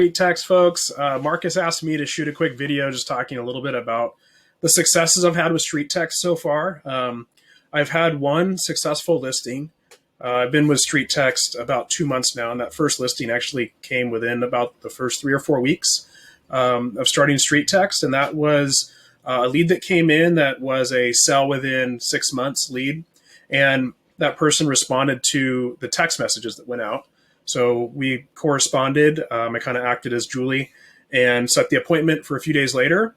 StreetText folks. Marcus asked me to shoot a quick video just talking a little bit about the successes I've had with StreetText so far. I've had one successful listing. I've been with StreetText about 2 months now, and that first listing actually came within about the first 3 or 4 weeks of starting StreetText, and that was a lead that came in that was a sell within 6 months lead, and that person responded to the text messages that went out. So we corresponded. I kind of acted as Julie and set the appointment for a few days later.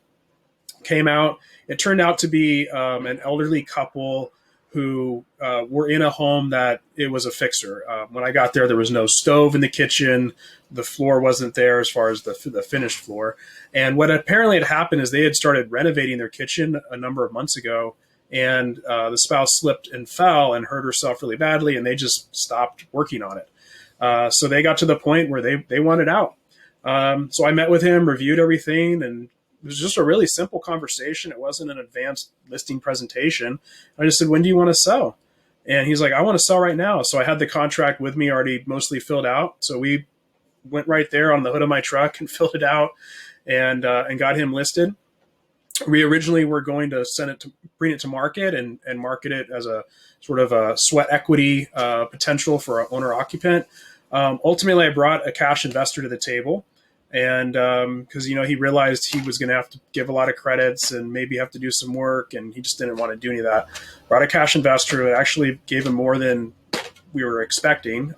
Came out. It turned out to be an elderly couple who were in a home that it was a fixer. When I got there was no stove in the kitchen. The floor wasn't there as far as the finished floor. And what apparently had happened is they had started renovating their kitchen a number of months ago, and the spouse slipped and fell and hurt herself really badly, and they just stopped working on it. So they got to the point where they wanted out. So I met with him, reviewed everything, and it was just a really simple conversation. It wasn't an advanced listing presentation. I just said, when do you want to sell? And he's like, I want to sell right now. So I had the contract with me already mostly filled out. So we went right there on the hood of my truck and filled it out and got him listed. We originally were going to bring it to market and market it as a sort of a sweat equity potential for an owner occupant. Ultimately, I brought a cash investor to the table, and because he realized he was going to have to give a lot of credits and maybe have to do some work, and he just didn't want to do any of that. Brought a cash investor who actually gave him more than we were expecting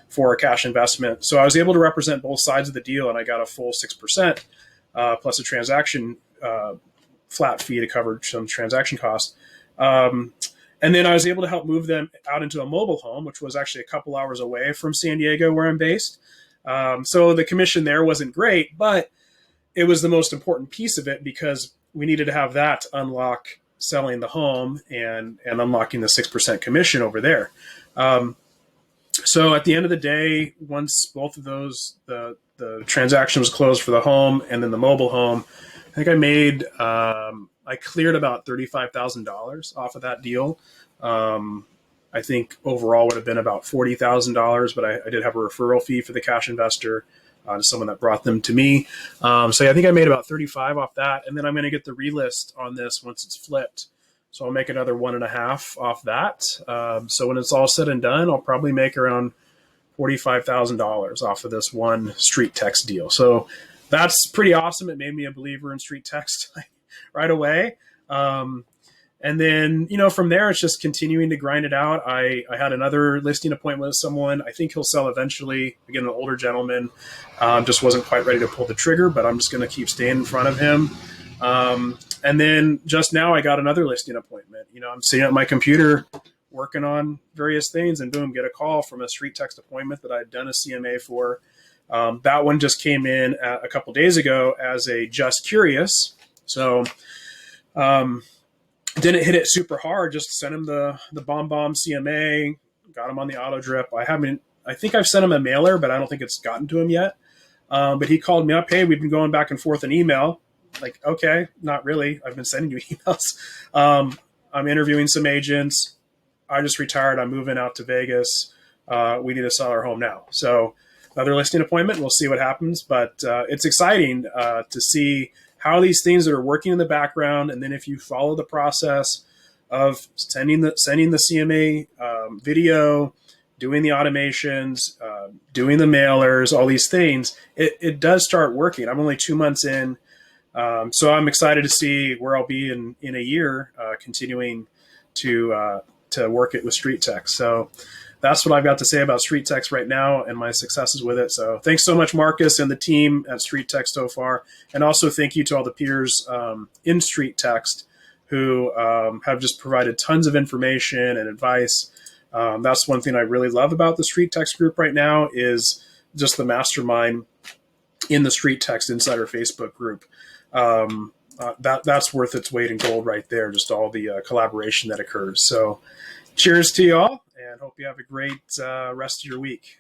for a cash investment. So I was able to represent both sides of the deal, and I got a full 6% plus a transaction flat fee to cover some transaction costs. And then I was able to help move them out into a mobile home, which was actually a couple hours away from San Diego, where I'm based. So the commission there wasn't great, but it was the most important piece of it because we needed to have that to unlock selling the home and unlocking the 6% commission over there. So at the end of the day, once both of those, the transaction was closed for the home and then the mobile home, I think I made, I cleared about $35,000 off of that deal. I think overall would have been about $40,000, but I did have a referral fee for the cash investor to someone that brought them to me. So I think I made about 35 off that. And then I'm going to get the relist on this once it's flipped. So I'll make another 1.5 off that. So when it's all said and done, I'll probably make around $45,000 off of this one StreetText deal. So that's pretty awesome. It made me a believer in StreetText right away. And then, from there, it's just continuing to grind it out. I had another listing appointment with someone. I think he'll sell eventually. Again, an older gentleman, just wasn't quite ready to pull the trigger, but I'm just going to keep staying in front of him. And then just now I got another listing appointment. I'm sitting at my computer working on various things, and boom, get a call from a StreetText appointment that I'd done a CMA for. That one just came in a couple days ago as a just curious. So didn't hit it super hard, just sent him the bomb CMA, got him on the auto drip. I think I've sent him a mailer, but I don't think it's gotten to him yet. But he called me up, hey, we've been going back and forth in email. Like, okay, not really. I've been sending you emails. I'm interviewing some agents. I just retired. I'm moving out to Vegas. We need to sell our home now. So another listing appointment. We'll see what happens. But it's exciting to see how these things that are working in the background. And then if you follow the process of sending the CMA video, doing the automations, doing the mailers, all these things, it does start working. I'm only 2 months in. So I'm excited to see where I'll be in a year, continuing to work it with StreetText. So that's what I've got to say about StreetText right now and my successes with it. So thanks so much, Marcus and the team at StreetText so far. And also thank you to all the peers in StreetText who have just provided tons of information and advice. That's one thing I really love about the StreetText group right now is just the mastermind in the StreetText Insider Facebook group. That's worth its weight in gold right there, just all the collaboration that occurs. So cheers to you all, and hope you have a great rest of your week.